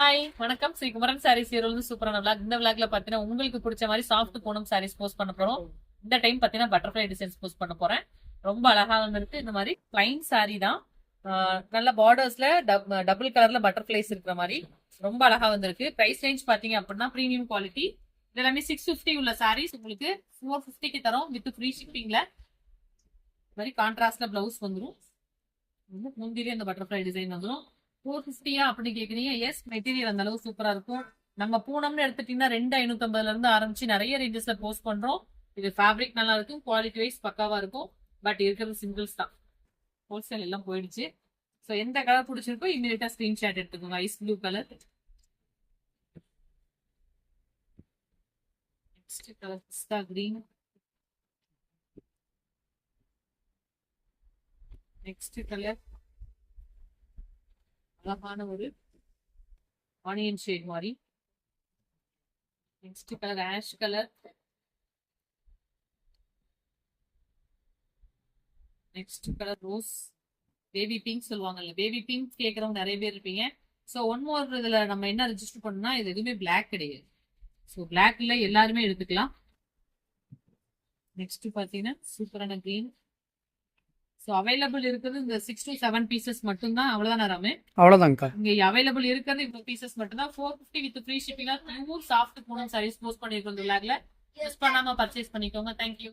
Hi வணக்கம். ஸ்ரீ குமரன் சாரீஸ் ஹீரோல சூப்பரான vlog. இந்த vlogல பாத்தீங்கன்னா உங்களுக்கு பிடிச்ச மாதிரி சாஃப்ட் பூனம் சாரீஸ் போஸ்ட் பண்ண போறோம். இந்த டைம் பாத்தீங்கன்னா பட்டர்ஃபிளை டிசைன்ஸ் போஸ்ட் பண்ண போறேன். ரொம்ப அழகா வந்திருக்கு. இந்த மாதிரி பிளைன் சாரி தான். நல்ல பார்டர்ஸ்ல டபுள் கலர்ல பட்டர்ஃபிளைஸ் இருக்கிற மாதிரி ரொம்ப அழகா வந்திருக்கு. பிரைஸ் ரேஞ்ச் பாத்தீங்க அப்படின்னா பிரீமியம் குவாலிட்டி. இது எல்லாமே 650 உள்ள சாரீஸ் உங்களுக்கு 450க்கு தரோம் வித் ஃப்ரீ ஷிப்பிங்ல. இந்த மாதிரி கான்ட்ராஸ்ட்ல பிளவுஸ் வந்துடும். முந்திலே இந்த பட்டர்ஃபிளை டிசைன் வந்துடும். 450 அப்படின்னு கேக்குறீங்க. எஸ், மெட்டீரியல் அந்த அளவு சூப்பரா இருக்கும். நம்ம பூனம்னு எடுத்துட்டீங்கன்னா 2550 இருந்து ஆரம்பிச்சு நிறைய ரேஞ்சஸ்ல போஸ்ட் பண்றோம். இது ஃபேப்ரிக் நல்லா இருக்கும், குவாலிட்டி வைஸ் பக்காவா இருக்கும். பட் இருக்கிறது சிங்கிள்ஸ் தான், ஹோல்சேல் எல்லாம் போயிடுச்சு. ஸோ எந்த கலர் பிடிச்சிருக்கோ இமீடியட்டா ஸ்கிரீன்ஷாட் எடுத்துக்கோங்க. Ice blue colour, next colour பிஸ்தா கிரீன், நெக்ஸ்ட் கலர் அழகான ஒரு ஆனியன் ஷேட் மாதிரி, next colour ash colour, next colour rose, baby pink சொல்லுவாங்கல்ல, பேபி பிங்க் கேட்கறவங்க நிறைய பேர் இருப்பீங்க. ஸோ ஒன் மோர் இதுல நம்ம என்ன ரெஜிஸ்டர் பண்ணோம்னா இது எதுவுமே பிளாக் கிடையாது. ஸோ பிளாக்ல எல்லாருமே எடுத்துக்கலாம். நெக்ஸ்ட் பாத்தீங்கன்னா சூப்பரான கிரீன். ஸோ அவைலபிள் இருக்கிறது இந்த 6 to 7 பீசஸ் மட்டும்தான். அவ்வளவுதான் ராமே, அவ்வளோதாங்க்கா. இங்க அவைலபிள் இருக்கிறது இந்த பீசஸ் மட்டும்தான். 450 with free shipping. Pure soft Poonam sarees post பண்ணிருக்கோம் இந்த விளாக்ல. மிஸ் பண்ணாம பர்ச்சேஸ் பண்ணிக்கோங்க. தேங்க்யூ.